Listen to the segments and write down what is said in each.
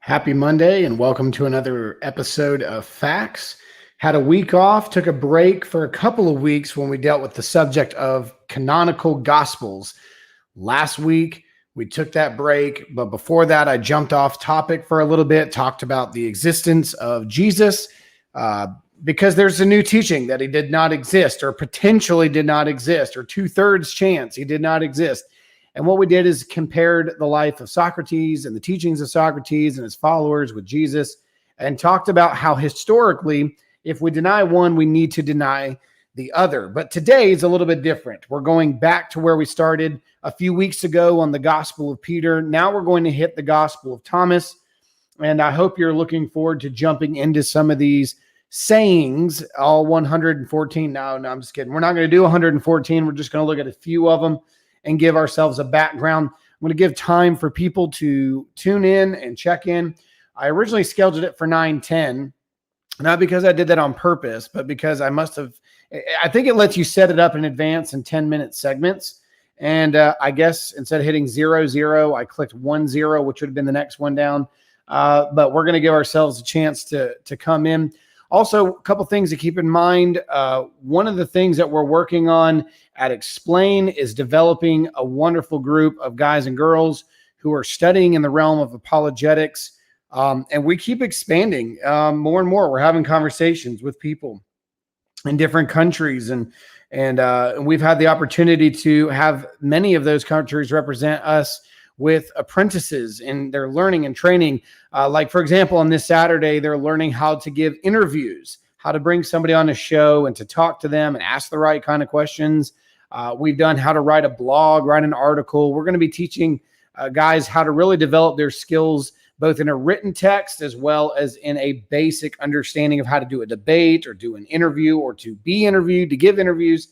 Happy Monday and welcome to another episode of Facts. Had a week off, took a break for a couple of weeks when we dealt with the subject of canonical gospels. Last week, we took that break, but before that, I jumped off topic for a little bit, talked about the existence of Jesus, because there's a new teaching that he did not exist or potentially did not exist or 2/3 chance he did not exist. And what we did is compared the life of Socrates and the teachings of Socrates and his followers with Jesus and talked about how historically, if we deny one, we need to deny the other. But today is a little bit different. We're going back to where we started a few weeks ago on the Gospel of Peter. Now we're going to hit the Gospel of Thomas. And I hope you're looking forward to jumping into some of these sayings, all 114. No, I'm just kidding. We're not going to do 114. We're just going to look at a few of them and give ourselves a background. I'm going to give time for people to tune in and check in. I originally scheduled it for 9:10, not because I did that on purpose, but because I think it lets you set it up in advance in 10-minute segments. And I guess instead of hitting 0, I clicked 10, which would have been the next one down. But we're going to give ourselves a chance to come in. Also, a couple things to keep in mind. One of the things that we're working on at Explain is developing a wonderful group of guys and girls who are studying in the realm of apologetics. And we keep expanding more and more. We're having conversations with people in different countries. And we've had the opportunity to have many of those countries represent us with apprentices in their learning and training. Like, for example, on this Saturday, they're learning how to give interviews, how to bring somebody on a show and to talk to them and ask the right kind of questions. We've done how to write a blog, write an article. We're going to be teaching guys how to really develop their skills, both in a written text as well as in a basic understanding of how to do a debate or do an interview or to be interviewed, to give interviews.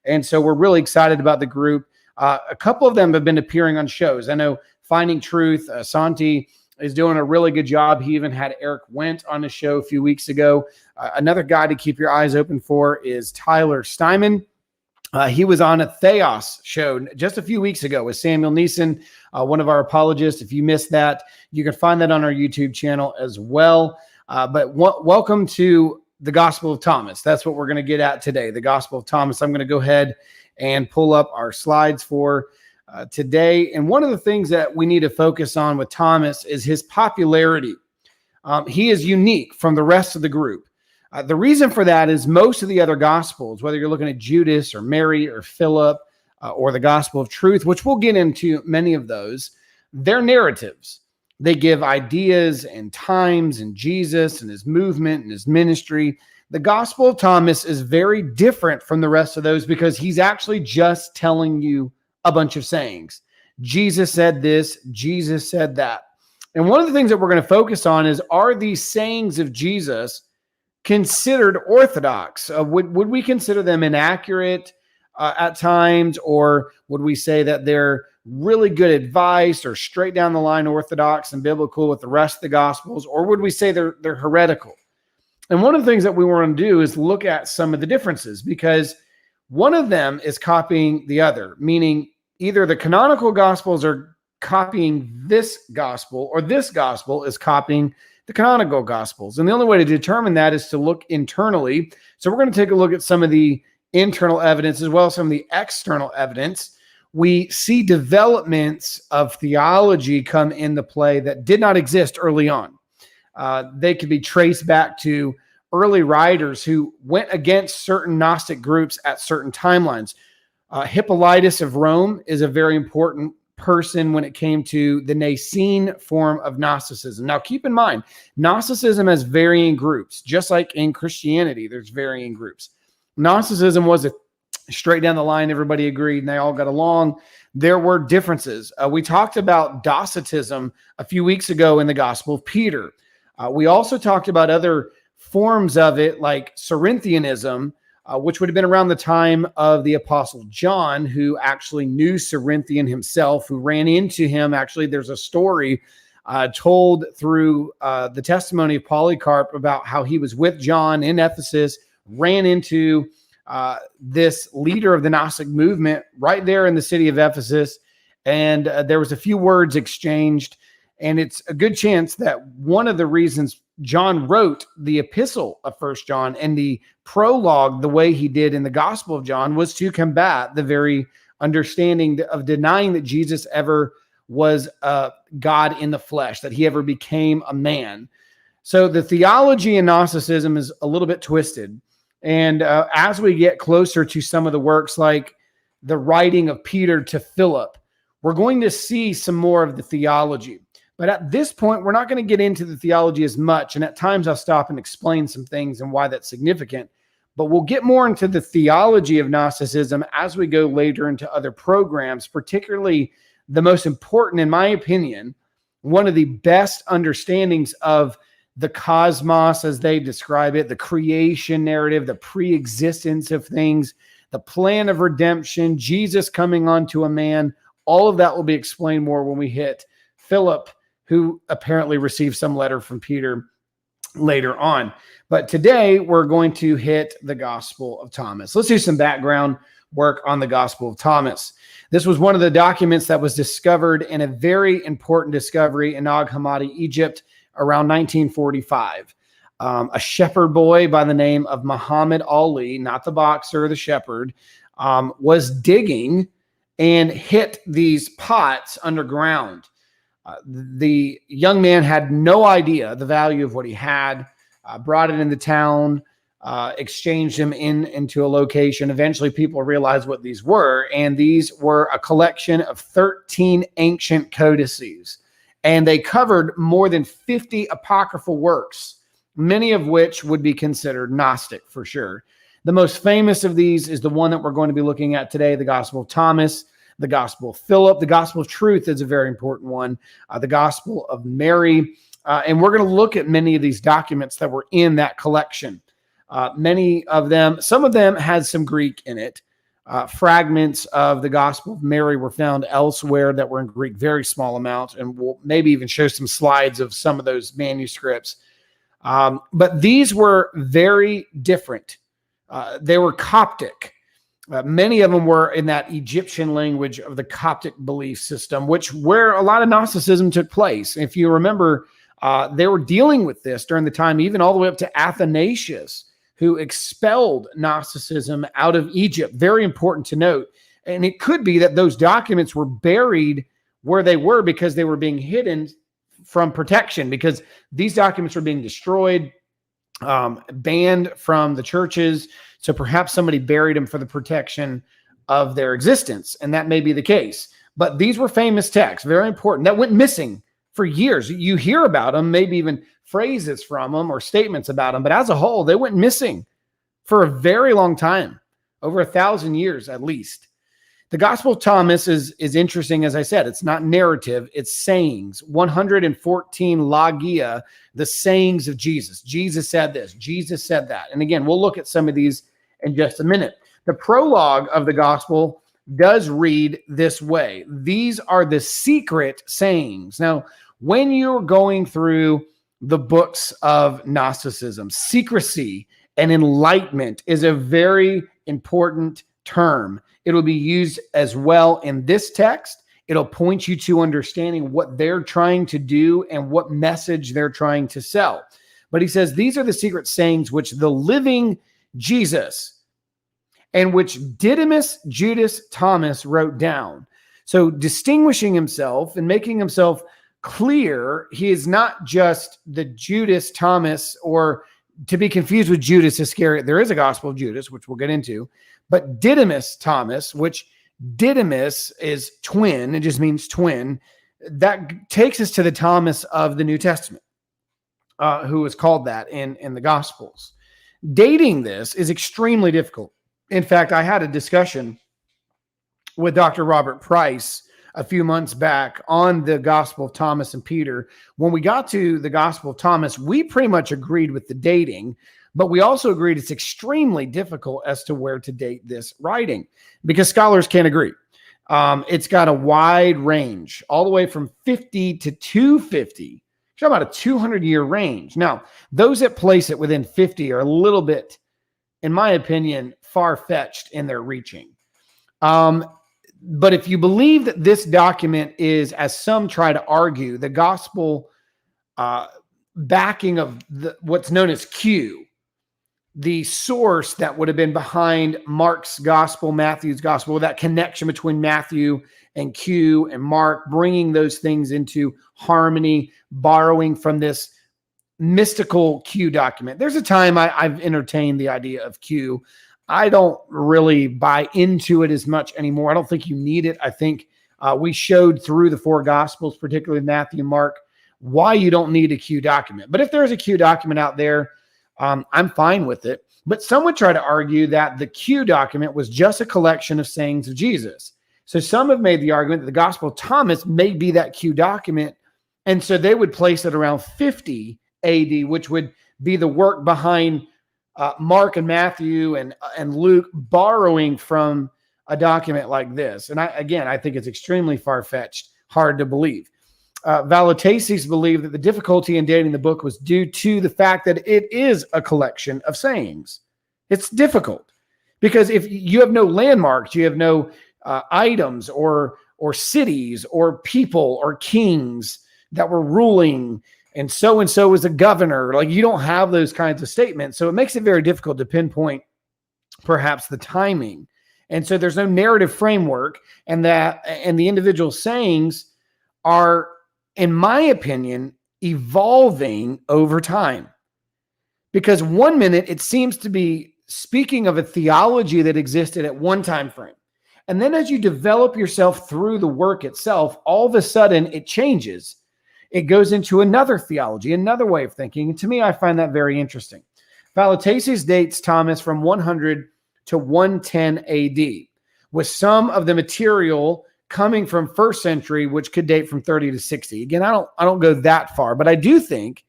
And so we're really excited about the group. A couple of them have been appearing on shows. I know Finding Truth, Santi is doing a really good job. He even had Eric Wendt on the show a few weeks ago. Another guy to keep your eyes open for is Tyler Steinman. He was on a Theos show just a few weeks ago with Samuel Neeson, one of our apologists. If you missed that, you can find that on our YouTube channel as well. But welcome to the Gospel of Thomas. That's what we're going to get at today, the Gospel of Thomas. I'm going to go ahead and pull up our slides for today. And one of the things that we need to focus on with Thomas is his popularity. He is unique from the rest of the group. The reason for that is most of the other Gospels, whether you're looking at Judas or Mary or Philip or the Gospel of Truth, which we'll get into many of those, they're narratives. They give ideas and times and Jesus and his movement and his ministry. The Gospel of Thomas is very different from the rest of those because he's actually just telling you a bunch of sayings. Jesus said this, Jesus said that. And one of the things that we're going to focus on is, are these sayings of Jesus considered orthodox? Would we consider them inaccurate at times, or would we say that they're really good advice or straight down the line orthodox and biblical with the rest of the Gospels, or would we say they're heretical? And one of the things that we want to do is look at some of the differences, because one of them is copying the other, meaning either the canonical Gospels are copying this Gospel or this Gospel is copying the canonical Gospels. And the only way to determine that is to look internally. So we're going to take a look at some of the internal evidence as well as some of the external evidence. We see developments of theology come into play that did not exist early on. They could be traced back to early writers who went against certain Gnostic groups at certain timelines. Hippolytus of Rome is a very important person when it came to the Nicene form of Gnosticism. Now, keep in mind, Gnosticism has varying groups, just like in Christianity, there's varying groups. Gnosticism was a straight down the line, everybody agreed, and they all got along. There were differences. We talked about Docetism a few weeks ago in the Gospel of Peter. We also talked about other forms of it, like Cerinthianism, which would have been around the time of the Apostle John, who actually knew Cerinthian himself, who ran into him. Actually, there's a story told through the testimony of Polycarp about how he was with John in Ephesus, ran into this leader of the Gnostic movement right there in the city of Ephesus, and there was a few words exchanged. And it's a good chance that one of the reasons John wrote the epistle of First John and the prologue the way he did in the Gospel of John was to combat the very understanding of denying that Jesus ever was God in the flesh, that he ever became a man. So the theology in Gnosticism is a little bit twisted. And as we get closer to some of the works like the writing of Peter to Philip, we're going to see some more of the theology. But at this point, we're not going to get into the theology as much. And at times I'll stop and explain some things and why that's significant. But we'll get more into the theology of Gnosticism as we go later into other programs, particularly the most important, in my opinion, one of the best understandings of the cosmos, as they describe it, the creation narrative, the pre-existence of things, the plan of redemption, Jesus coming onto a man. All of that will be explained more when we hit Philip, who apparently received some letter from Peter later on. But today we're going to hit the Gospel of Thomas. Let's do some background work on the Gospel of Thomas. This was one of the documents that was discovered in a very important discovery in Nag Hammadi, Egypt, around 1945. A shepherd boy by the name of Muhammad Ali, not the boxer, the shepherd, was digging and hit these pots underground. The young man had no idea the value of what he had, brought it into town, exchanged them into a location. Eventually, people realized what these were, and these were a collection of 13 ancient codices. And they covered more than 50 apocryphal works, many of which would be considered Gnostic for sure. The most famous of these is the one that we're going to be looking at today, the Gospel of Thomas, the Gospel of Philip, the Gospel of Truth is a very important one, the Gospel of Mary. And we're going to look at many of these documents that were in that collection. Many of them, some of them had some Greek in it. Fragments of the Gospel of Mary were found elsewhere that were in Greek, very small amounts, and we'll maybe even show some slides of some of those manuscripts. But these were very different. They were Coptic. Many of them were in that Egyptian language of the Coptic belief system, where a lot of Gnosticism took place. If you remember, they were dealing with this during the time, even all the way up to Athanasius, who expelled Gnosticism out of Egypt. Very important to note. And it could be that those documents were buried where they were because they were being hidden from protection, because these documents were being destroyed, banned from the churches. So perhaps somebody buried them for the protection of their existence. And that may be the case. But these were famous texts, very important, that went missing for years. You hear about them, maybe even phrases from them or statements about them, but as a whole, they went missing for a very long time, over 1,000 years at least. The Gospel of Thomas is interesting. As I said, it's not narrative, it's sayings. 114 logia, the sayings of Jesus. Jesus said this, Jesus said that. And again, we'll look at some of these in just a minute. The prologue of the gospel does read this way. These are the secret sayings. Now, when you're going through the books of Gnosticism, secrecy and enlightenment is a very important term. It'll be used as well in this text. It'll point you to understanding what they're trying to do and what message they're trying to sell. But he says, these are the secret sayings which the living Jesus and which Didymus Judas Thomas wrote down. So distinguishing himself and making himself clear, he is not just the Judas Thomas, or to be confused with Judas Iscariot. There is a Gospel of Judas, which we'll get into, but Didymus Thomas, which Didymus is twin. It just means twin. That takes us to the Thomas of the New Testament, who is called that in the Gospels. Dating this is extremely difficult. In fact, I had a discussion with Dr. Robert Price a few months back on the Gospel of Thomas and Peter. When we got to the Gospel of Thomas, we pretty much agreed with the dating, but we also agreed it's extremely difficult as to where to date this writing because scholars can't agree. It's got a wide range, all the way from 50 to 250. Talking about a 200-year range. Now, those that place it within 50 are a little bit, in my opinion, far-fetched in their reaching. But if you believe that this document is, as some try to argue, the gospel backing of what's known as Q, the source that would have been behind Mark's gospel, Matthew's gospel, that connection between Matthew and Q and Mark, bringing those things into harmony, borrowing from this mystical Q document. There's a time I've entertained the idea of Q. I don't really buy into it as much anymore. I don't think you need it. I think we showed through the four gospels, particularly Matthew and Mark, why you don't need a Q document. But if there's a Q document out there, I'm fine with it. But some would try to argue that the Q document was just a collection of sayings of Jesus. So some have made the argument that the Gospel of Thomas may be that Q document. And so they would place it around 50 AD, which would be the work behind Mark and Matthew and Luke borrowing from a document like this. And I think it's extremely far-fetched, hard to believe. Vallataces believed that the difficulty in dating the book was due to the fact that it is a collection of sayings. It's difficult because if you have no landmarks, you have no items or cities or people or kings that were ruling, and so was a governor. Like, you don't have those kinds of statements. So it makes it very difficult to pinpoint perhaps the timing. And so there's no narrative framework, and the individual sayings are, in my opinion, evolving over time. Because one minute it seems to be speaking of a theology that existed at one time frame. And then as you develop yourself through the work itself, all of a sudden it changes. It goes into another theology, another way of thinking. And to me, I find that very interesting. Vallataces dates Thomas from 100 to 110 AD, with some of the material coming from first century, which could date from 30 to 60. Again, I don't go that far, but I do think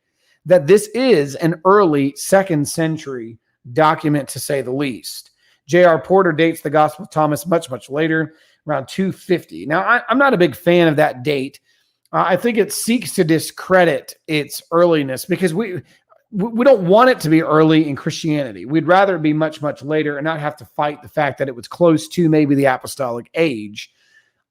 that this is an early second century document, to say the least. J.R. Porter dates the Gospel of Thomas much, much later, around 250. Now, I'm not a big fan of that date. I think it seeks to discredit its earliness because we don't want it to be early in Christianity. We'd rather it be much, much later and not have to fight the fact that it was close to maybe the apostolic age.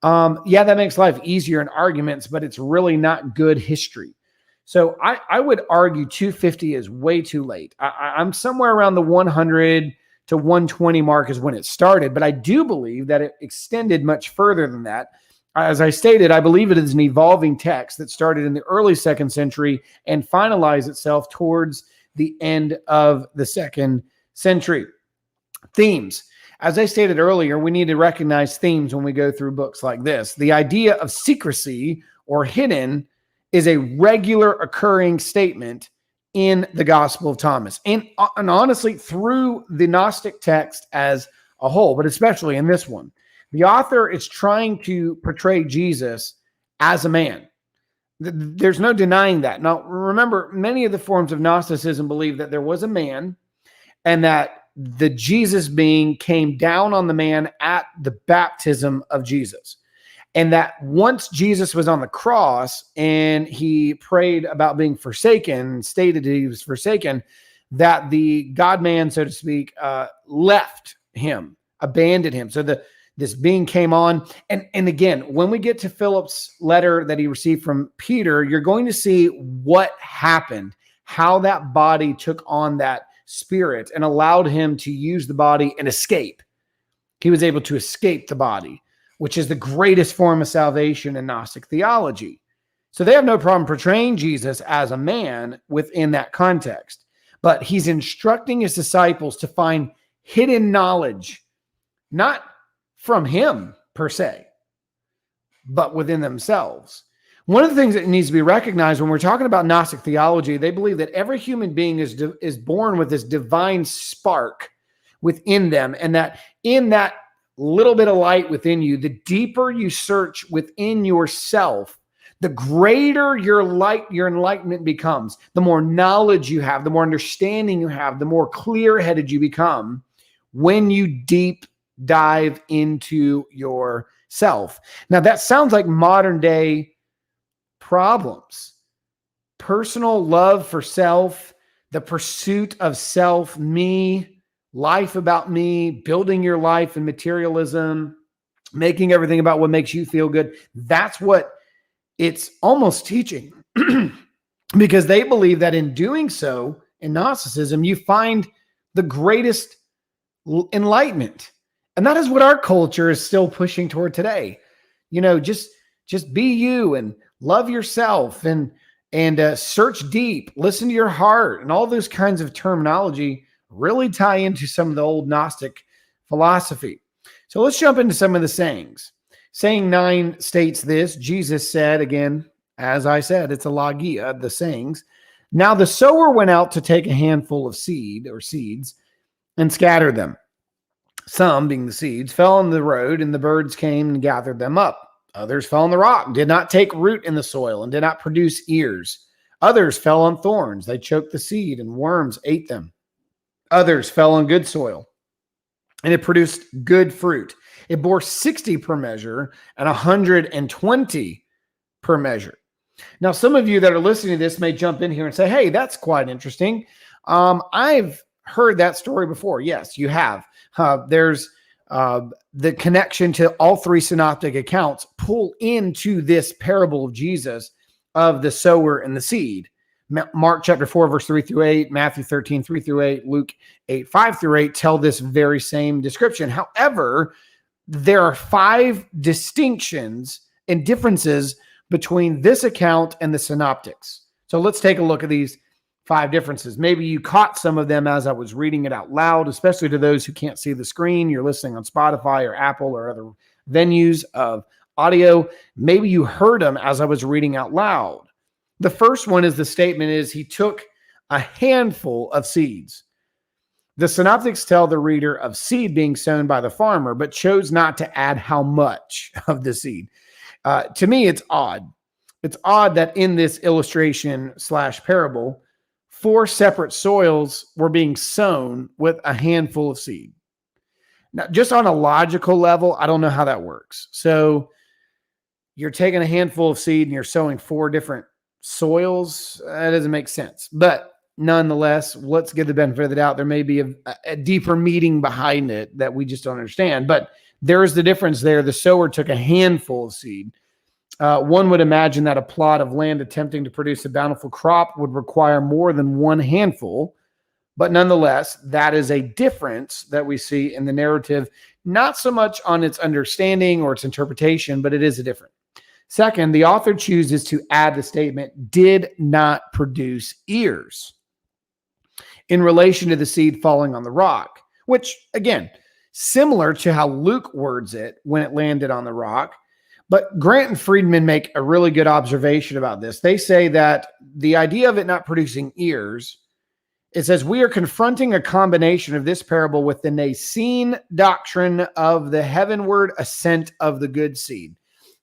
That makes life easier in arguments, but it's really not good history. So I would argue 250 is way too late. I'm somewhere around the 100 to 120 mark is when it started, but I do believe that it extended much further than that. As I stated, I believe it is an evolving text that started in the early second century and finalized itself towards the end of the second century. Themes. As I stated earlier, we need to recognize themes when we go through books like this. The idea of secrecy or hidden is a regular occurring statement in the Gospel of Thomas, and honestly through the Gnostic text as a whole, but especially in this one. The author is trying to portray Jesus as a man. There's no denying that. Now, remember, many of the forms of Gnosticism believe that there was a man and that the Jesus being came down on the man at the baptism of Jesus. And that once Jesus was on the cross and he prayed about being forsaken, stated that he was forsaken, that the God-man, so to speak, left him, abandoned him. So this being came on. And again, when we get to Philip's letter that he received from Peter, you're going to see what happened, how that body took on that spirit and allowed him to use the body and escape. He was able to escape the body, which is the greatest form of salvation in Gnostic theology. So they have no problem portraying Jesus as a man within that context. But he's instructing his disciples to find hidden knowledge, not from him per se, but within themselves. One of the things that needs to be recognized when we're talking about Gnostic theology, they believe that every human being is born with this divine spark within them, and that in that little bit of light within you, the deeper you search within yourself, the greater your enlightenment becomes. The more knowledge you have, the more understanding you have, the more clear-headed you become when you deep dive into yourself. Now, that sounds like modern day problems. Personal love for self, the pursuit of self, me, life about me, building your life in materialism, making everything about what makes you feel good. That's what it's almost teaching because they believe that in doing so, in Gnosticism, you find the greatest enlightenment. And that is what our culture is still pushing toward today. Just be you and love yourself and search deep, listen to your heart, and all those kinds of terminology really tie into some of the old Gnostic philosophy. So let's jump into some of the sayings. Saying 9 states this. Jesus said, again, as I said, it's a logia, the sayings. Now the sower went out to take a handful of seed or seeds and scatter them. Some, being the seeds, fell on the road, and the birds came and gathered them up. Others fell on the rock, did not take root in the soil, and did not produce ears. Others fell on thorns. They choked the seed, and worms ate them. Others fell on good soil, and it produced good fruit. It bore 60 per measure and 120 per measure. Now, some of you that are listening to this may jump in here and say, hey, that's quite interesting. I've heard that story before. Yes, you have. There's the connection to all 3 synoptic accounts pull into this parable of Jesus of the sower and the seed. Mark chapter 4, verse 3 through 8, Matthew 13, 3 through 8, Luke 8, 5 through 8 tell this very same description. However, there are 5 distinctions and differences between this account and the synoptics. So let's take a look at these 5 differences. Maybe you caught some of them as I was reading it out loud, especially to those who can't see the screen. You're listening on Spotify or Apple or other venues of audio. Maybe you heard them as I was reading out loud. The first one is the statement is he took a handful of seeds. The synoptics tell the reader of seed being sown by the farmer, but chose not to add how much of the seed. To me, it's odd. It's odd that in this illustration / parable, 4 separate soils were being sown with a handful of seed. Now, just on a logical level, I don't know how that works. So you're taking a handful of seed and you're sowing 4 different soils. That doesn't make sense. But nonetheless, let's give the benefit of the doubt. There may be a deeper meaning behind it that we just don't understand. But there's the difference there. The sower took a handful of seed. One would imagine that a plot of land attempting to produce a bountiful crop would require more than 1 handful. But nonetheless, that is a difference that we see in the narrative, not so much on its understanding or its interpretation, but it is a difference. Second, the author chooses to add the statement, did not produce ears, in relation to the seed falling on the rock, which, again, similar to how Luke words it when it landed on the rock. But Grant and Friedman make a really good observation about this. They say that the idea of it not producing ears, it says, we are confronting a combination of this parable with the Nicene doctrine of the heavenward ascent of the good seed.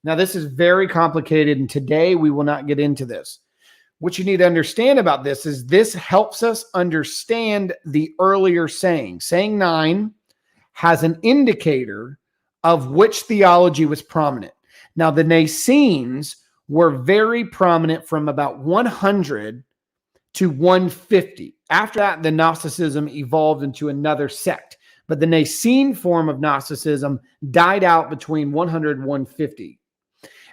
Now, this is very complicated, and today we will not get into this. What you need to understand about this is this helps us understand the earlier saying. Saying 9 has an indicator of which theology was prominent. Now, the Nicenes were very prominent from about 100 to 150. After that, the Gnosticism evolved into another sect. But the Nicene form of Gnosticism died out between 100 and 150.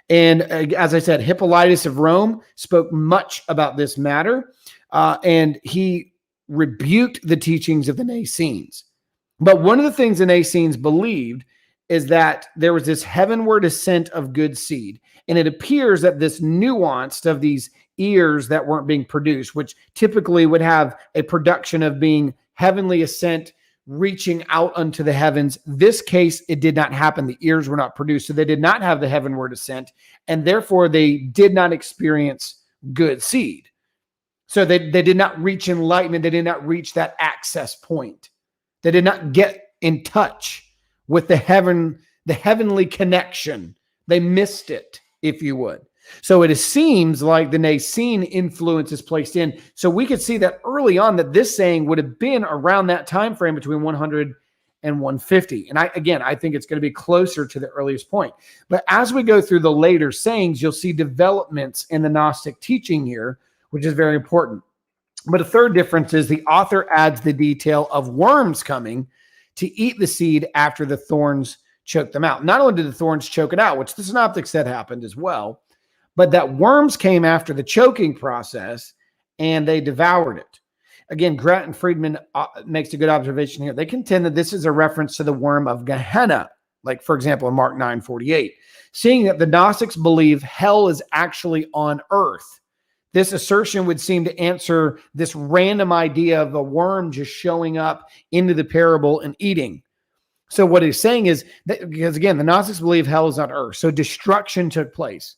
And as I said, Hippolytus of Rome spoke much about this matter, and he rebuked the teachings of the Nicenes. But one of the things the Nicenes believed is that there was this heavenward ascent of good seed. And it appears that this nuanced of these ears that weren't being produced, which typically would have a production of being heavenly ascent, reaching out unto the heavens. This case, it did not happen. The ears were not produced. So they did not have the heavenward ascent. And therefore, they did not experience good seed. So they did not reach enlightenment. They did not reach that access point. They did not get in touch with the heavenly connection. They missed it, if you would. So it seems like the Nicene influence is placed in. So we could see that early on that this saying would have been around that time frame between 100 and 150. And I think it's going to be closer to the earliest point. But as we go through the later sayings, you'll see developments in the Gnostic teaching here, which is very important. But a third difference is the author adds the detail of worms coming to eat the seed after the thorns choked them out. Not only did the thorns choke it out, which the synoptics said happened as well, but that worms came after the choking process and they devoured it. Again, Grant and Friedman makes a good observation here. They contend that this is a reference to the worm of Gehenna, like, for example, in Mark 9:48, seeing that the Gnostics believe hell is actually on earth. This assertion would seem to answer this random idea of a worm just showing up into the parable and eating. So what he's saying is that, because again, the Gnostics believe hell is on earth, so destruction took place.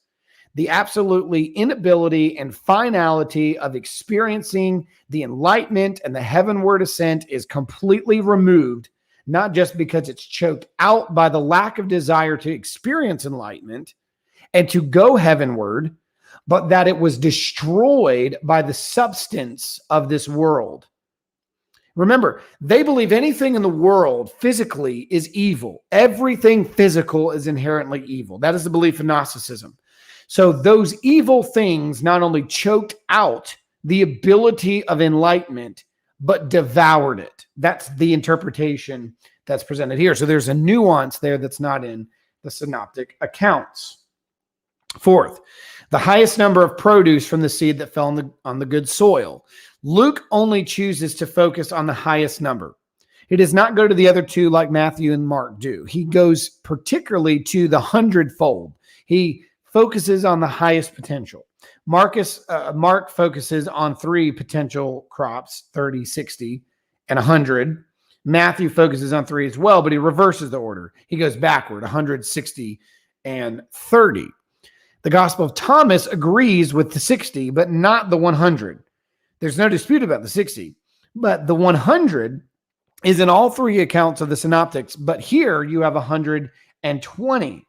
The absolutely inability and finality of experiencing the enlightenment and the heavenward ascent is completely removed, not just because it's choked out by the lack of desire to experience enlightenment and to go heavenward, but that it was destroyed by the substance of this world. Remember, they believe anything in the world physically is evil. Everything physical is inherently evil. That is the belief in Gnosticism. So those evil things not only choked out the ability of enlightenment, but devoured it. That's the interpretation that's presented here. So there's a nuance there that's not in the synoptic accounts. Fourth, the highest number of produce from the seed that fell on the good soil. Luke only chooses to focus on the highest number. He does not go to the other two like Matthew and Mark do. He goes particularly to the 100-fold. He focuses on the highest potential. Mark focuses on 3 potential crops, 30, 60, and 100. Matthew focuses on 3 as well, but he reverses the order. He goes backward, 100, 60, and 30. The Gospel of Thomas agrees with the 60, but not the 100. There's no dispute about the 60, but the 100 is in all 3 accounts of the synoptics, but here you have 120.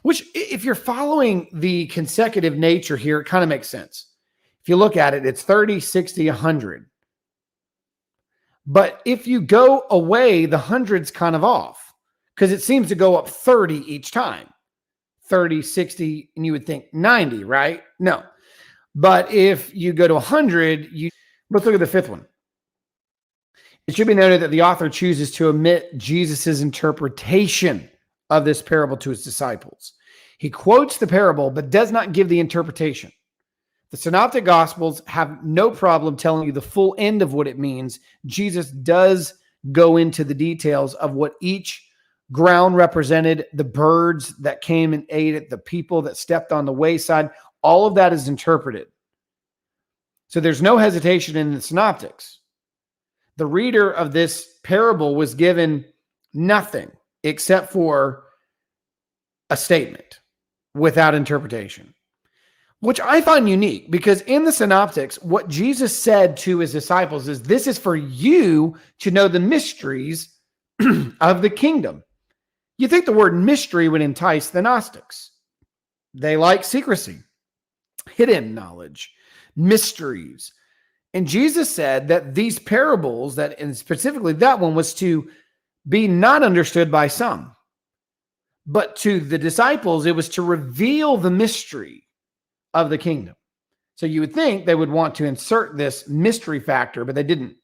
Which, if you're following the consecutive nature here, it kind of makes sense. If you look at it, it's 30, 60, 100. But if you go away, the 100's kind of off because it seems to go up 30 each time. 30, 60, and you would think 90, right? No. But if you go to 100, let's look at the 5th one. It should be noted that the author chooses to omit Jesus's interpretation of this parable to his disciples. He quotes the parable, but does not give the interpretation. The synoptic gospels have no problem telling you the full end of what it means. Jesus does go into the details of what each ground represented, the birds that came and ate it, the people that stepped on the wayside. All of that is interpreted. So there's no hesitation in the synoptics. The reader of this parable was given nothing except for a statement without interpretation, which I find unique because in the synoptics, what Jesus said to his disciples is, this is for you to know the mysteries of the kingdom. You think the word mystery would entice the Gnostics. They like secrecy, hidden knowledge, mysteries. And Jesus said that these parables, and specifically that one, was to be not understood by some. But to the disciples, it was to reveal the mystery of the kingdom. So you would think they would want to insert this mystery factor, but they didn't.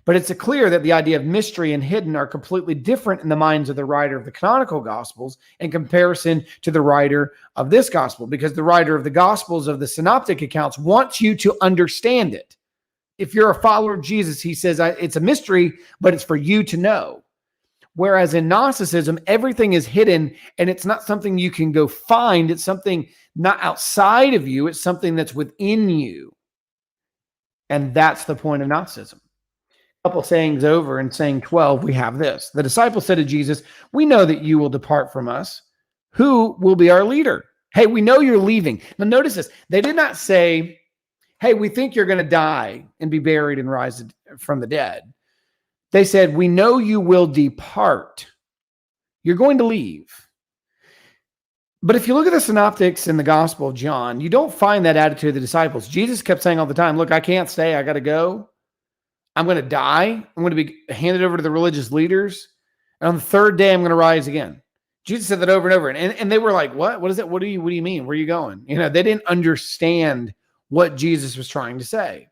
But it's clear that the idea of mystery and hidden are completely different in the minds of the writer of the canonical gospels in comparison to the writer of this gospel, because the writer of the gospels of the synoptic accounts wants you to understand it. If you're a follower of Jesus, he says it's a mystery, but it's for you to know. Whereas in Gnosticism, everything is hidden and it's not something you can go find. It's something not outside of you. It's something that's within you. And that's the point of Gnosticism. A couple sayings over in saying 12, we have this. The disciples said to Jesus, we know that you will depart from us. Who will be our leader? Hey, we know you're leaving. Now notice this. They did not say, hey, we think you're going to die and be buried and rise from the dead. They said, we know you will depart. You're going to leave. But if you look at the synoptics in the Gospel of John, you don't find that attitude of the disciples. Jesus kept saying all the time, look, I can't stay. I got to go. I'm going to die. I'm going to be handed over to the religious leaders. And on the 3rd day, I'm going to rise again. Jesus said that over and over. And they were like, what? What is it? What do you mean? Where are you going? They didn't understand what Jesus was trying to say.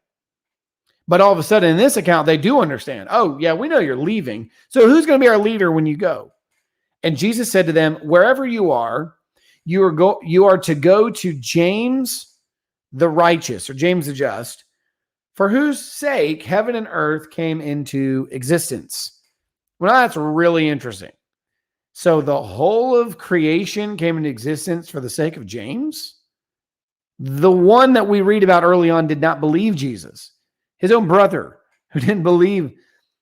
But all of a sudden in this account, they do understand. Oh, yeah, we know you're leaving. So who's going to be our leader when you go? And Jesus said to them, wherever you are to go to James the righteous, or James the just, for whose sake heaven and earth came into existence. Well, that's really interesting. So the whole of creation came into existence for the sake of James? The one that we read about early on did not believe Jesus. His own brother, who didn't believe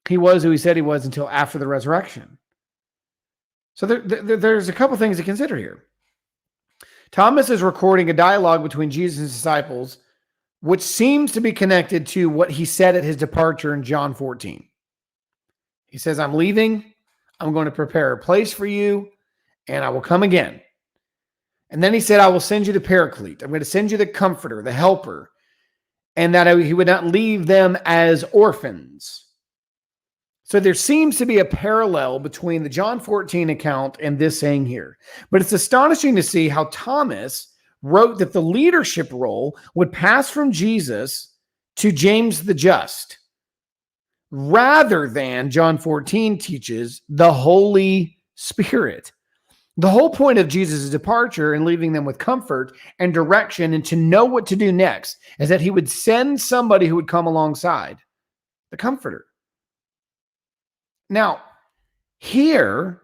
he was who he said he was until after the resurrection. So there's a couple things to consider here. Thomas is recording a dialogue between Jesus and his disciples, which seems to be connected to what he said at his departure in John 14. He says, I'm leaving. I'm going to prepare a place for you, and I will come again. And then he said, I will send you the Paraclete. I'm going to send you the Comforter, the Helper, and that he would not leave them as orphans. So there seems to be a parallel between the John 14 account and this saying here. But it's astonishing to see how Thomas wrote that the leadership role would pass from Jesus to James the Just, rather than John 14 teaches the Holy Spirit. The whole point of Jesus' departure and leaving them with comfort and direction and to know what to do next is that he would send somebody who would come alongside, the Comforter. Now, here,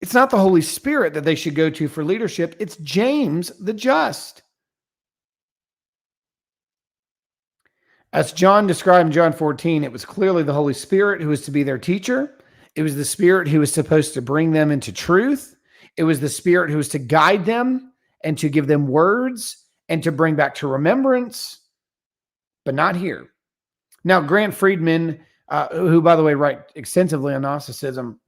it's not the Holy Spirit that they should go to for leadership. It's James the Just. As John described in John 14, it was clearly the Holy Spirit who was to be their teacher. It was the Spirit who was supposed to bring them into truth. It was the Spirit who was to guide them and to give them words and to bring back to remembrance, but not here. Now, Grant Friedman, who, by the way, writes extensively on Gnosticism,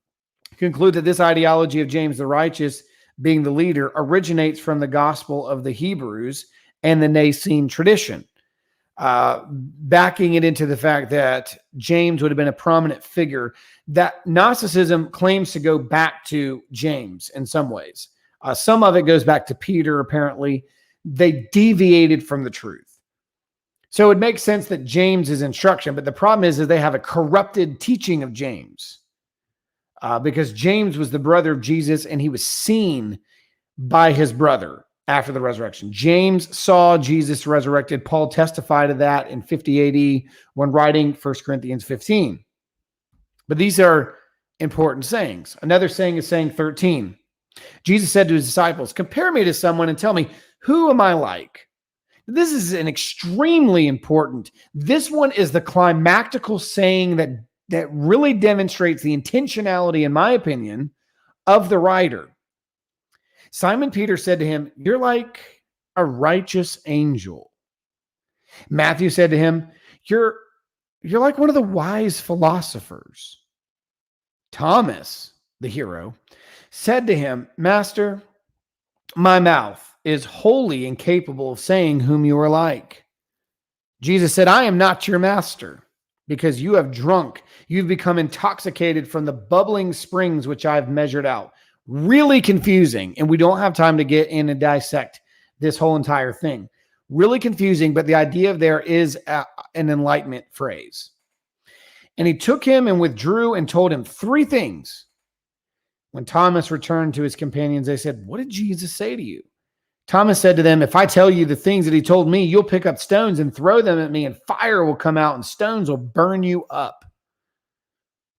conclude that this ideology of James the Righteous being the leader originates from the Gospel of the Hebrews and the Nicene tradition, backing it into the fact that James would have been a prominent figure. That Gnosticism claims to go back to James in some ways. Some of it goes back to Peter, apparently. They deviated from the truth. So it makes sense that James is instruction, but the problem is they have a corrupted teaching of James, because James was the brother of Jesus and he was seen by his brother after the resurrection. James saw Jesus resurrected. Paul testified of that in 50 AD when writing 1 Corinthians 15. But these are important sayings. Another saying is saying 13. Jesus said to his disciples, compare me to someone and tell me, who am I like? This is an extremely important. This one is the climactical saying that really demonstrates the intentionality, in my opinion, of the writer. Simon Peter said to him, you're like a righteous angel. Matthew said to him, you're like one of the wise philosophers. Thomas, the hero, said to him, Master, my mouth is wholly incapable of saying whom you are like. Jesus said, I am not your master, because you have drunk. You've become intoxicated from the bubbling springs which I've measured out. Really confusing, and we don't have time to get in and dissect this whole entire thing. Really confusing, but the idea of there is an enlightenment phrase. And he took him and withdrew and told him three things. When Thomas returned to his companions, they said, what did Jesus say to you? Thomas said to them, if I tell you the things that he told me, you'll pick up stones and throw them at me, and fire will come out and stones will burn you up.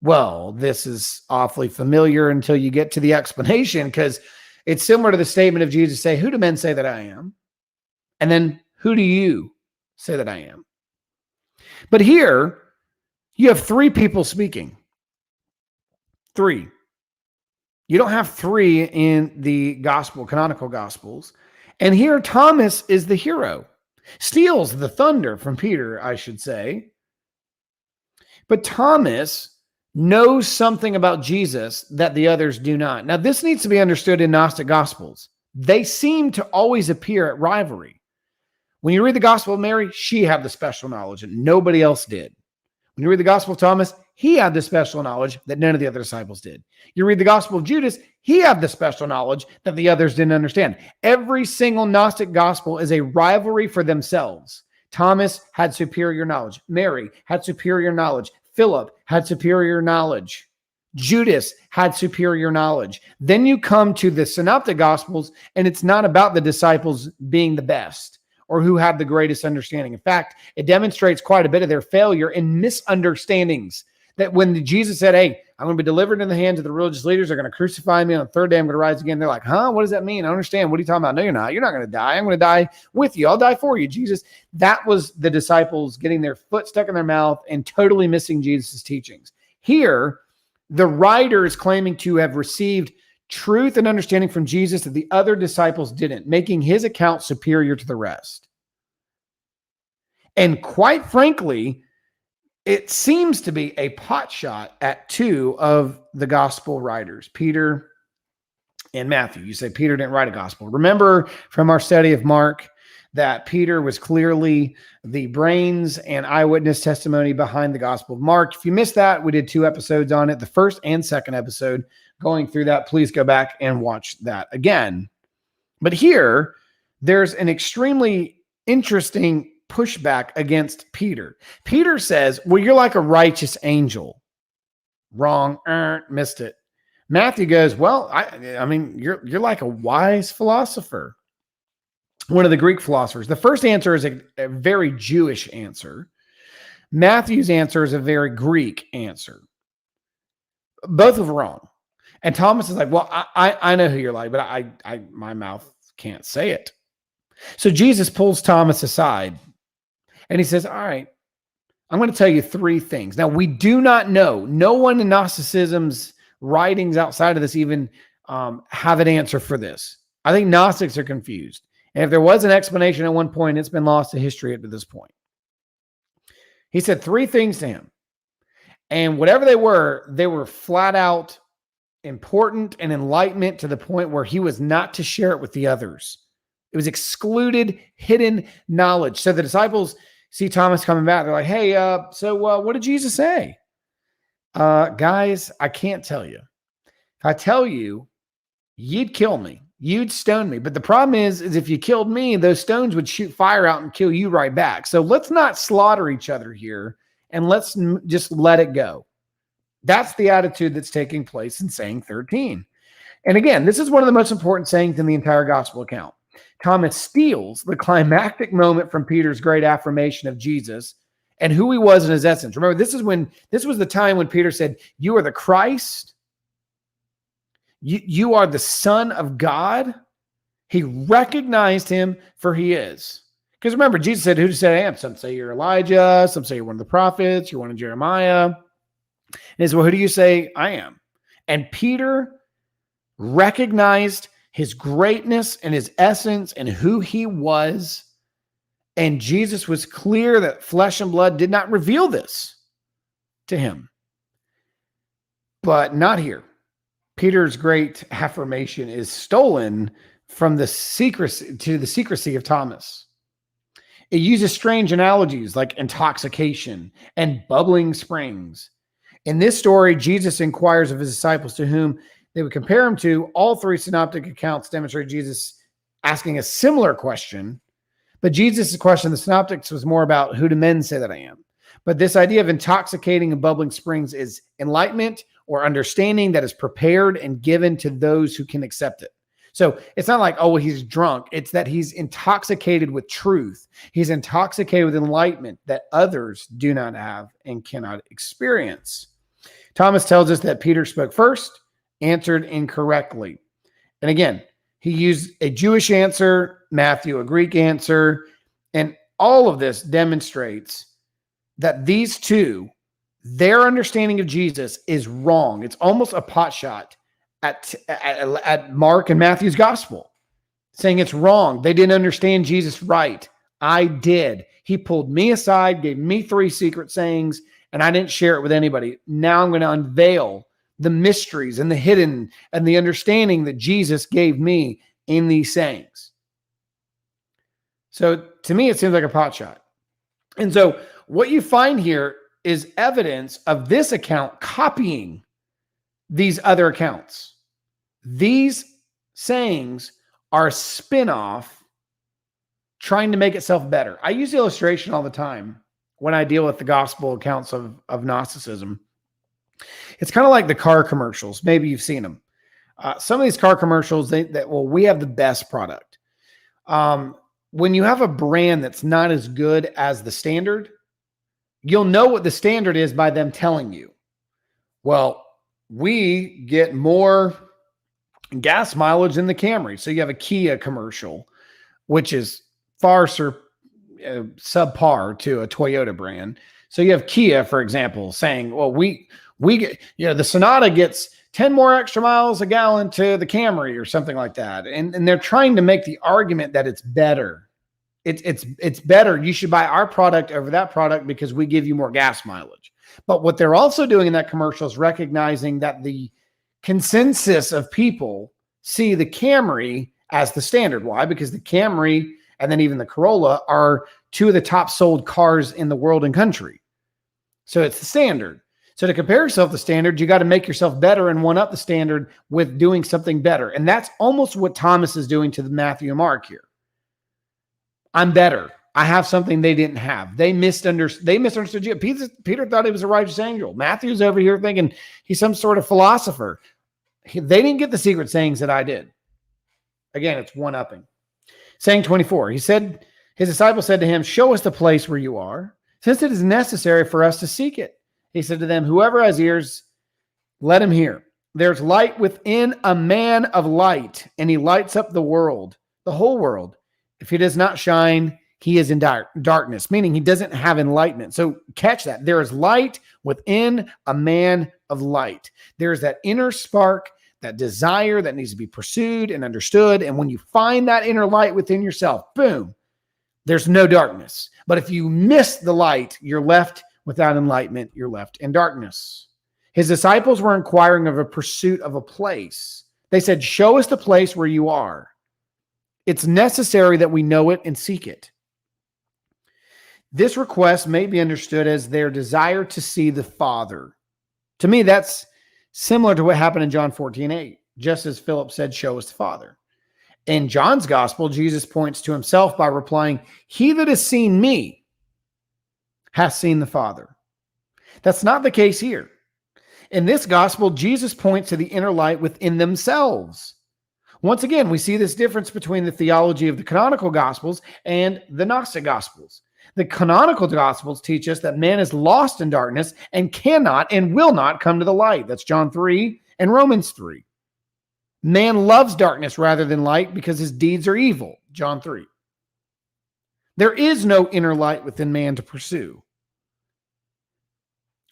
Well, this is awfully familiar until you get to the explanation, because it's similar to the statement of Jesus say, who do men say that I am? And then, who do you say that I am? But here, you have three people speaking. Three. You don't have three in the gospel, canonical gospels. And here Thomas is the hero. Steals the thunder from Peter, I should say. But Thomas knows something about Jesus that the others do not. Now, this needs to be understood in Gnostic gospels. They seem to always appear at rivalry. When you read the Gospel of Mary, she had the special knowledge and nobody else did. When you read the Gospel of Thomas, he had the special knowledge that none of the other disciples did. You read the Gospel of Judas, he had the special knowledge that the others didn't understand. Every single Gnostic gospel is a rivalry for themselves. Thomas had superior knowledge. Mary had superior knowledge. Philip had superior knowledge. Judas had superior knowledge. Then you come to the Synoptic Gospels, and it's not about the disciples being the best or who had the greatest understanding. In fact, it demonstrates quite a bit of their failure and misunderstandings. That when Jesus said, hey, I'm going to be delivered in the hands of the religious leaders, they're going to crucify me, on the third day I'm going to rise again. They're like, huh? What does that mean? I don't understand. What are you talking about? No, you're not. You're not going to die. I'm going to die with you. I'll die for you, Jesus. That was the disciples getting their foot stuck in their mouth and totally missing Jesus' teachings. Here, the writer is claiming to have received truth and understanding from Jesus that the other disciples didn't, making his account superior to the rest. And quite frankly, it seems to be a potshot at two of the gospel writers, Peter and Matthew. You say Peter didn't write a gospel. Remember from our study of Mark that Peter was clearly the brains and eyewitness testimony behind the Gospel of Mark. If you missed that, we did 2 episodes on it, the first and second episode. Going through that, please go back and watch that again. But here, there's an extremely interesting pushback against Peter. Peter says, well, you're like a righteous angel. Wrong. Missed it. Matthew goes, well, I mean, you're like a wise philosopher. One of the Greek philosophers. The first answer is a very Jewish answer. Matthew's answer is a very Greek answer. Both of them wrong. And Thomas is like, well, I know who you're like, but my mouth can't say it. So Jesus pulls Thomas aside and he says, all right, I'm going to tell you 3 things. Now, we do not know. No one in Gnosticism's writings outside of this even have an answer for this. I think Gnostics are confused. And if there was an explanation at one point, it's been lost to history up to this point. He said 3 things to him. And whatever they were flat out important and enlightenment to the point where he was not to share it with the others. It was excluded, hidden knowledge. So the disciples see Thomas coming back. They're like, hey, so what did Jesus say? Guys, I can't tell you. If I tell you, you'd kill me. You'd stone me. But the problem is if you killed me, those stones would shoot fire out and kill you right back. So let's not slaughter each other here and let's just let it go. That's the attitude that's taking place in saying 13. And again, this is one of the most important sayings in the entire gospel account. Thomas steals the climactic moment from Peter's great affirmation of Jesus and who he was in his essence. Remember, this was the time when Peter said, you are the Christ. You are the Son of God. He recognized him for he is. Because remember, Jesus said, who to say I am? Some say you're Elijah. Some say you're one of the prophets. You're one of Jeremiah. And he said, well, who do you say I am? And Peter recognized his greatness and his essence and who he was. And Jesus was clear that flesh and blood did not reveal this to him. But not here. Peter's great affirmation is stolen from the secrecy of Thomas. It uses strange analogies like intoxication and bubbling springs. In this story, Jesus inquires of his disciples to whom they would compare him to. All 3 synoptic accounts demonstrate Jesus asking a similar question, but Jesus' question, the synoptics, was more about who do men say that I am? But this idea of intoxicating and bubbling springs is enlightenment or understanding that is prepared and given to those who can accept it. So it's not like, oh, well, he's drunk. It's that he's intoxicated with truth. He's intoxicated with enlightenment that others do not have and cannot experience. Thomas tells us that Peter spoke first, answered incorrectly. And again, he used a Jewish answer, Matthew a Greek answer, and all of this demonstrates that these two, their understanding of Jesus is wrong. It's almost a pot shot at Mark and Matthew's gospel, saying it's wrong. They didn't understand Jesus right. I did. He pulled me aside, gave me 3 secret sayings, and I didn't share it with anybody. Now I'm going to unveil the mysteries and the hidden and the understanding that Jesus gave me in these sayings. So to me, it seems like a pot shot. And so what you find here is evidence of this account copying these other accounts. These sayings are a spin-off trying to make itself better. I use the illustration all the time when I deal with the gospel accounts of Gnosticism. It's kind of like the car commercials. Maybe you've seen them. Some of these car commercials, we have the best product. When you have a brand that's not as good as the standard, you'll know what the standard is by them telling you. Well, we get more gas mileage than the Camry. So you have a Kia commercial, which is far subpar to a Toyota brand. So you have Kia, for example, saying, well, we get, the Sonata gets 10 more extra miles a gallon to the Camry or something like that. And they're trying to make the argument that it's better. It's better. You should buy our product over that product because we give you more gas mileage. But what they're also doing in that commercial is recognizing that the consensus of people see the Camry as the standard. Why? Because the Camry and then even the Corolla are two of the top sold cars in the world and country. So it's the standard. So to compare yourself to standard, you got to make yourself better and one up the standard with doing something better. And that's almost what Thomas is doing to the Matthew and Mark here. I'm better. I have something they didn't have. They misunderstood you. Peter thought he was a righteous angel. Matthew's over here thinking he's some sort of philosopher. They didn't get the secret sayings that I did. Again, it's one-upping. Saying 24, he said, his disciples said to him, show us the place where you are, since it is necessary for us to seek it. He said to them, whoever has ears, let him hear. There's light within a man of light, and he lights up the world, the whole world. If he does not shine, he is in darkness, meaning he doesn't have enlightenment. So catch that. There is light within a man of light. There's that inner spark, that desire that needs to be pursued and understood. And when you find that inner light within yourself, boom, there's no darkness. But if you miss the light, you're left without enlightenment. You're left in darkness. His disciples were inquiring of a pursuit of a place. They said, show us the place where you are. It's necessary that we know it and seek it. This request may be understood as their desire to see the Father. To me, that's similar to what happened in John 14:8, just as Philip said, show us the Father. In John's gospel, Jesus points to himself by replying, he that has seen me has seen the Father. That's not the case here. In this gospel, Jesus points to the inner light within themselves. Once again, we see this difference between the theology of the canonical gospels and the Gnostic gospels. The canonical gospels teach us that man is lost in darkness and cannot and will not come to the light. That's John 3 and Romans 3. Man loves darkness rather than light because his deeds are evil. John 3. There is no inner light within man to pursue.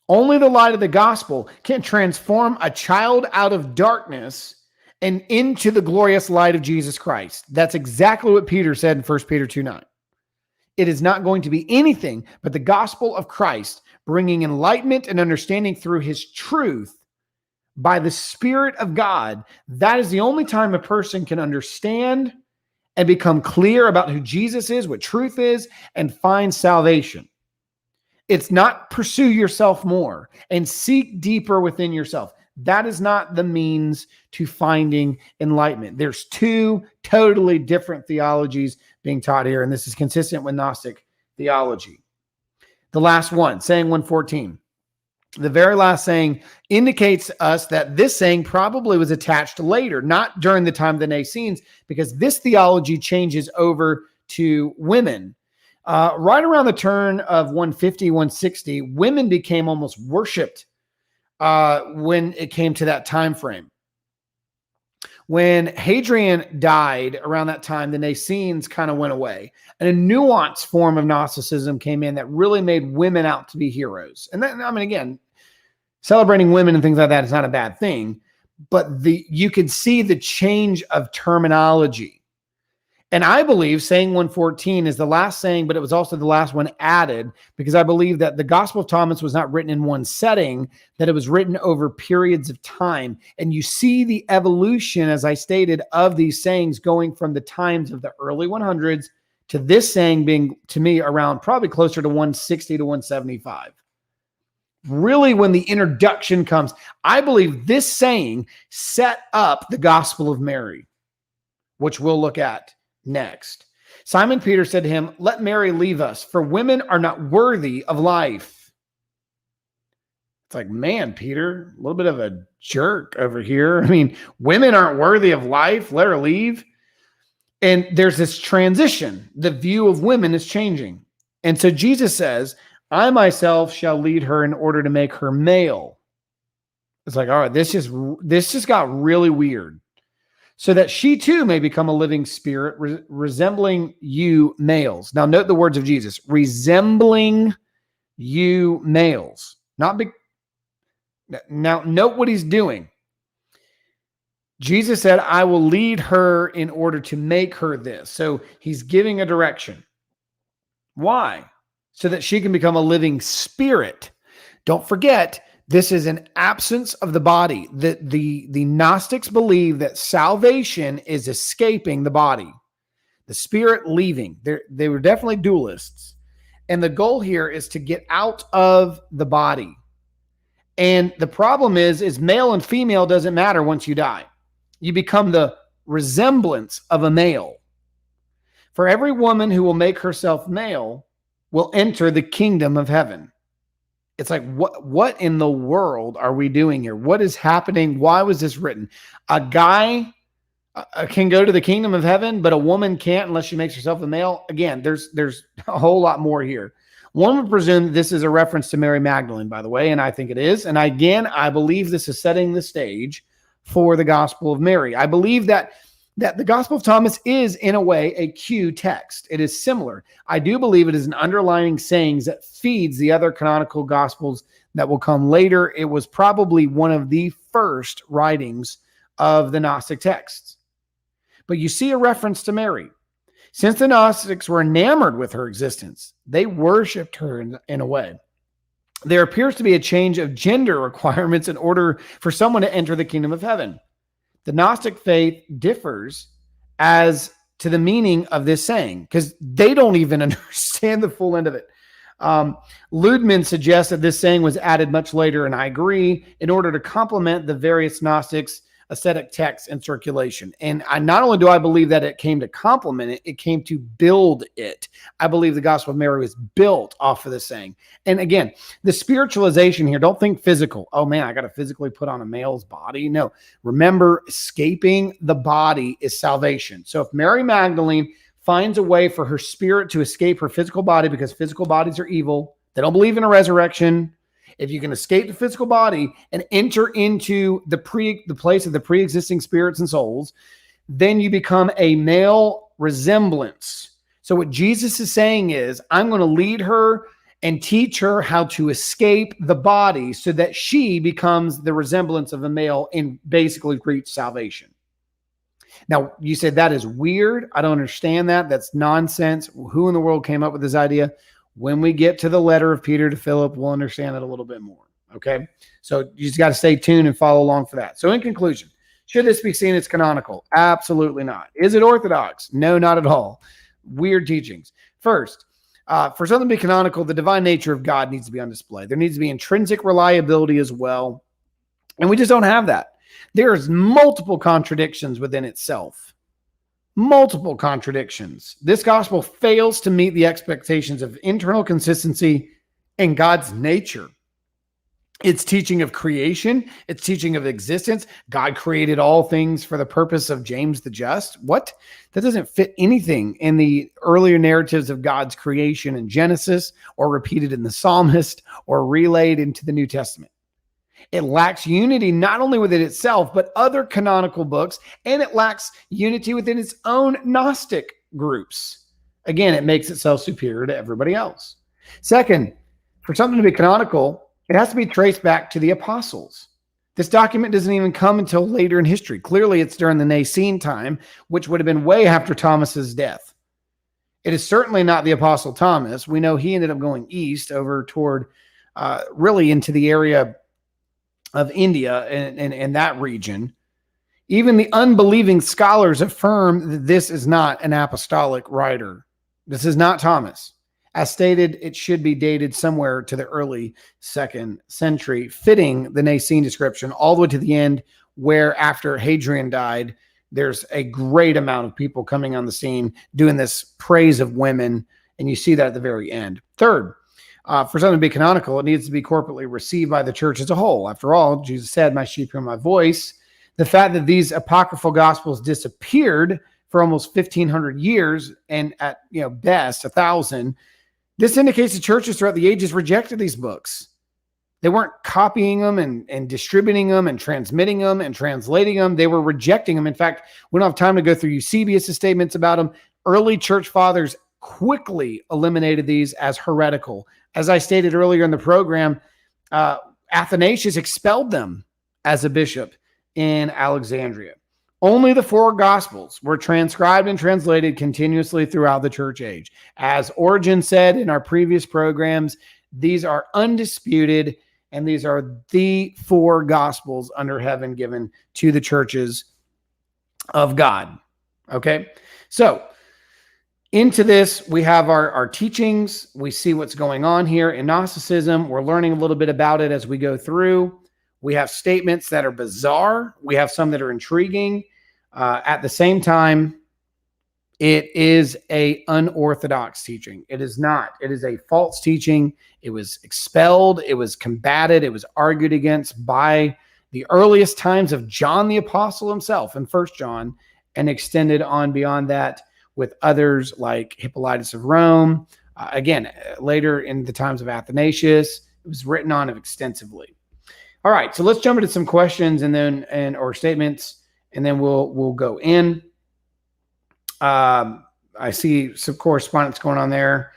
Only the light of the gospel can transform a child out of darkness and into the glorious light of Jesus Christ. That's exactly what Peter said in 1 Peter 2:9. It is not going to be anything but the gospel of Christ bringing enlightenment and understanding through his truth by the Spirit of God. That is the only time a person can understand and become clear about who Jesus is, what truth is, and find salvation. It's not pursue yourself more and seek deeper within yourself. That is not the means to finding enlightenment. There's two totally different theologies being taught here, and this is consistent with Gnostic theology. The last one, saying 114. The very last saying indicates to us that this saying probably was attached later, not during the time of the Nacenes, because this theology changes over to women. Right around the turn of 150, 160, women became almost worshipped when it came to that time frame. When Hadrian died around that time, the Nacenes kind of went away, and a nuanced form of Gnosticism came in that really made women out to be heroes. And that, I mean, again, celebrating women and things like that is not a bad thing, but you could see the change of terminology. And I believe saying 114 is the last saying, but it was also the last one added, because I believe that the Gospel of Thomas was not written in one setting, that it was written over periods of time. And you see the evolution, as I stated, of these sayings going from the times of the early 100s to this saying being, to me, around probably closer to 160 to 175. Really, when the introduction comes, I believe this saying set up the Gospel of Mary, which we'll look at next. Simon Peter said to him, let Mary leave us, for women are not worthy of life. It's like, man, Peter, a little bit of a jerk over here. I mean, women aren't worthy of life. Let her leave. And there's this transition. The view of women is changing. And so Jesus says, I myself shall lead her in order to make her male. It's like, all right, this just got really weird. So that she too may become a living spirit, resembling you males. Now note the words of Jesus, resembling you males. Not big. Now note what he's doing. Jesus said, I will lead her in order to make her this. So he's giving a direction. Why? So that she can become a living spirit. Don't forget, this is an absence of the body. The Gnostics believe that salvation is escaping the body, the spirit leaving. They were definitely dualists. And the goal here is to get out of the body. And the problem is male and female doesn't matter once you die. You become the resemblance of a male. For every woman who will make herself male will enter the kingdom of heaven. It's like, what in the world are we doing here? What is happening? Why was this written? A guy can go to the kingdom of heaven, but a woman can't unless she makes herself a male. Again, there's a whole lot more here. One would presume this is a reference to Mary Magdalene, by the way, and I think it is. And again, I believe this is setting the stage for the Gospel of Mary. I believe that the Gospel of Thomas is, in a way, a Q text. It is similar. I do believe it is an underlying sayings that feeds the other canonical Gospels that will come later. It was probably one of the first writings of the Gnostic texts. But you see a reference to Mary. Since the Gnostics were enamored with her existence, they worshipped her in a way. There appears to be a change of gender requirements in order for someone to enter the kingdom of heaven. The Gnostic faith differs as to the meaning of this saying because they don't even understand the full end of it. Ludman suggests that this saying was added much later, and I agree, in order to complement the various Gnostics' ascetic texts in circulation. And not only do I believe that it came to complement it, it came to build it. I believe the Gospel of Mary was built off of this saying. And again, the spiritualization here, don't think physical. Oh man, I got to physically put on a male's body. No, remember, escaping the body is salvation. So if Mary Magdalene finds a way for her spirit to escape her physical body because physical bodies are evil, they don't believe in a resurrection. If you can escape the physical body and enter into the place of the pre-existing spirits and souls, then you become a male resemblance. So what Jesus is saying is, I'm going to lead her and teach her how to escape the body so that she becomes the resemblance of a male and basically reach salvation. Now, you said that is weird. I don't understand that. That's nonsense. Who in the world came up with this idea? When we get to the letter of Peter to Philip, we'll understand that a little bit more. Okay. So you just got to stay tuned and follow along for that. So in conclusion, should this be seen as canonical? Absolutely not. Is it orthodox? No, not at all. Weird teachings. First, for something to be canonical, the divine nature of God needs to be on display. There needs to be intrinsic reliability as well. And we just don't have that. There's multiple contradictions within itself. Multiple contradictions. This gospel fails to meet the expectations of internal consistency in God's nature. It's teaching of creation. It's teaching of existence. God created all things for the purpose of James the Just. What? That doesn't fit anything in the earlier narratives of God's creation in Genesis or repeated in the Psalmist or relayed into the New Testament. It lacks unity not only within itself, but other canonical books, and it lacks unity within its own Gnostic groups. Again, it makes itself superior to everybody else. Second, for something to be canonical, it has to be traced back to the apostles. This document doesn't even come until later in history. Clearly, it's during the Nicene time, which would have been way after Thomas's death. It is certainly not the apostle Thomas. We know he ended up going east over toward really into the area of India and that region. Even the unbelieving scholars affirm that this is not an apostolic writer. This is not Thomas. As stated, it should be dated somewhere to the early 2nd century, fitting the Nicene description all the way to the end, where after Hadrian died, there's a great amount of people coming on the scene doing this praise of women, and you see that at the very end. Third, For something to be canonical, it needs to be corporately received by the church as a whole. After all, Jesus said, "My sheep hear my voice." The fact that these apocryphal gospels disappeared for almost 1,500 years, and at best 1,000, this indicates the churches throughout the ages rejected these books. They weren't copying them and distributing them and transmitting them and translating them. They were rejecting them. In fact, we don't have time to go through Eusebius' statements about them. Early church fathers quickly eliminated these as heretical. As I stated earlier in the program, Athanasius expelled them as a bishop in Alexandria. Only the 4 Gospels were transcribed and translated continuously throughout the church age. As Origen said in our previous programs, these are undisputed, and these are the 4 Gospels under heaven given to the churches of God. Okay, so into this, we have our teachings. We see what's going on here in Gnosticism. We're learning a little bit about it as we go through. We have statements that are bizarre. We have some that are intriguing. At the same time, it is a unorthodox teaching. It is not. It is a false teaching. It was expelled. It was combated. It was argued against by the earliest times of John the Apostle himself in 1 John, and extended on beyond that with others like Hippolytus of Rome. Again, later in the times of Athanasius, it was written on extensively. All right, so let's jump into some questions or statements, and then we'll go in. I see some correspondence going on there.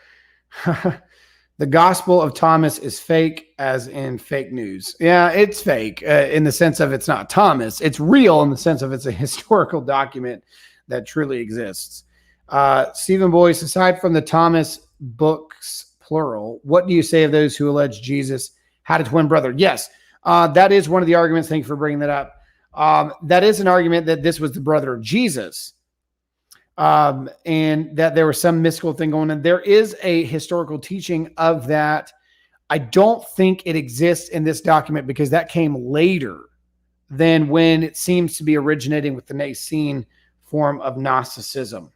The Gospel of Thomas is fake, as in fake news. Yeah, it's fake in the sense of it's not Thomas. It's real in the sense of it's a historical document that truly exists. Stephen Boyce, aside from the Thomas books, plural, what do you say of those who allege Jesus had a twin brother? Yes, that is one of the arguments. Thank you for bringing that up. That is an argument that this was the brother of Jesus. And that there was some mystical thing going on. There is a historical teaching of that. I don't think it exists in this document because that came later than when it seems to be originating with the Nicene form of Gnosticism.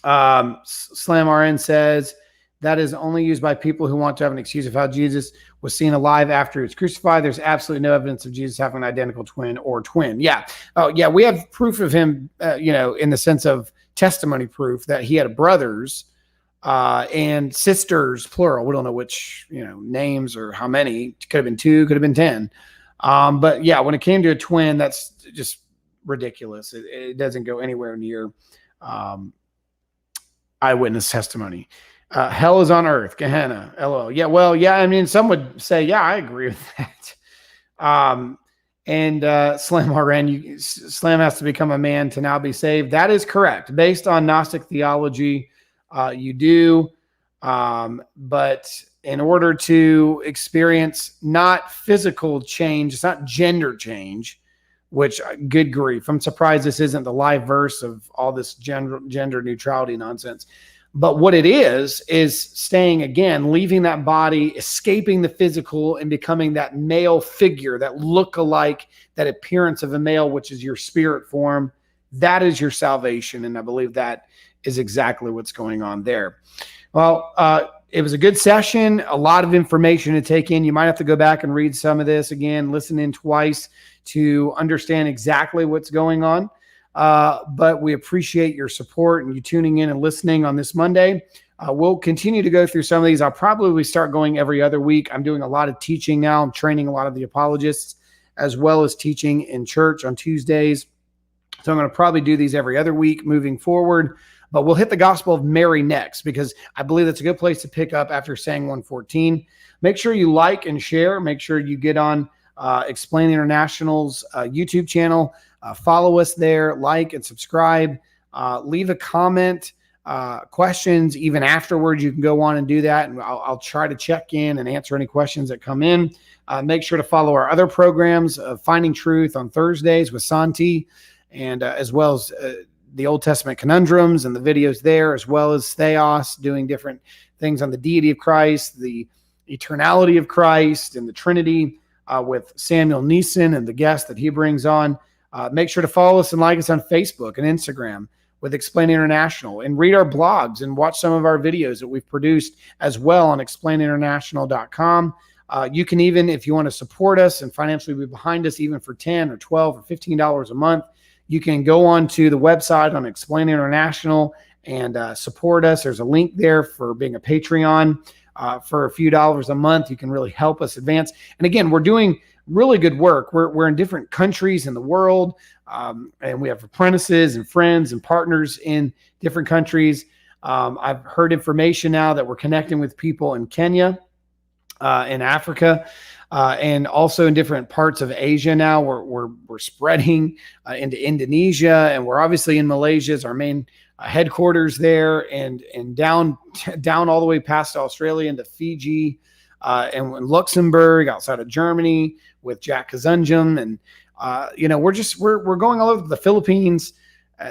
Slam RN says that is only used by people who want to have an excuse of how Jesus was seen alive after he was crucified. There's absolutely no evidence of Jesus having an identical twin or twin. Yeah. Oh, yeah. We have proof of him, in the sense of testimony proof that he had brothers and sisters, plural. We don't know which, names or how many. Could have been 2, could have been 10. But yeah, when it came to a twin, that's just ridiculous. It doesn't go anywhere near eyewitness testimony. Hell is on earth, Gehenna, LO. Yeah, well, yeah, I mean, some would say, yeah, I agree with that. Slam RN, Slam has to become a man to now be saved. That is correct. Based on Gnostic theology, you do. But in order to experience not physical change, it's not gender change, which, good grief, I'm surprised this isn't the live verse of all this gender neutrality nonsense. But what it is staying, again, leaving that body, escaping the physical, and becoming that male figure, that look-alike, that appearance of a male, which is your spirit form. That is your salvation, and I believe that is exactly what's going on there. Well, it was a good session, a lot of information to take in. You might have to go back and read some of this again, listen in twice to understand exactly what's going on. But we appreciate your support and you tuning in and listening on this Monday. We'll continue to go through some of these. I'll probably start going every other week. I'm doing a lot of teaching now. I'm training a lot of the apologists as well as teaching in church on Tuesdays. So I'm going to probably do these every other week moving forward. But we'll hit the Gospel of Mary next because I believe that's a good place to pick up after saying 114. Make sure you like and share. Make sure you get on Explain International's YouTube channel. Follow us there, like and subscribe. Leave a comment, questions. Even afterwards, you can go on and do that, and I'll try to check in and answer any questions that come in. Make sure to follow our other programs, Finding Truth on Thursdays with Santi, and as well as the Old Testament conundrums and the videos there, as well as Theos, doing different things on the deity of Christ, the eternality of Christ, and the Trinity with Samuel Neeson and the guest that he brings on. Make sure to follow us and like us on Facebook and Instagram. with Explain International, and read our blogs and watch some of our videos that we've produced as well on explaininternational.com. You can even, if you want to support us and financially be behind us, even for $10 or $12 or $15 a month, you can go on to the website on Explain International and support us. There's a link there for being a Patreon. For a few dollars a month, you can really help us advance. And again, we're doing really good work. We're in different countries in the world, and we have apprentices and friends and partners in different countries. I've heard information now that we're connecting with people in Kenya, in Africa, and also in different parts of Asia. Now we're spreading into Indonesia, and we're obviously in Malaysia as our main headquarters there, and down all the way past Australia into Fiji, and Luxembourg, outside of Germany with Jack Kazunjum, and we're going all over the Philippines.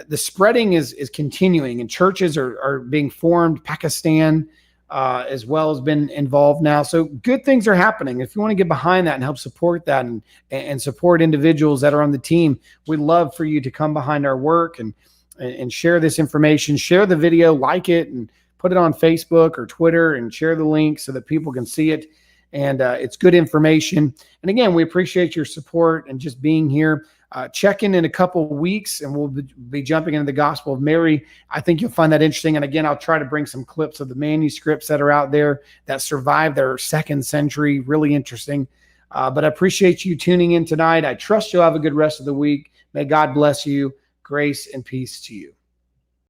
The spreading is continuing, and churches are being formed. Pakistan as well has been involved now. So good things are happening. If you want to get behind that and help support that and support individuals that are on the team, we'd love for you to come behind our work and share this information, share the video, like it, and put it on Facebook or Twitter, and share the link so that people can see it. And it's good information. And again, we appreciate your support and just being here. Check in a couple of weeks, and we'll be jumping into the Gospel of Mary. I think you'll find that interesting. And again, I'll try to bring some clips of the manuscripts that are out there that survived their 2nd century. Really interesting. But I appreciate you tuning in tonight. I trust you'll have a good rest of the week. May God bless you. Grace and peace to you.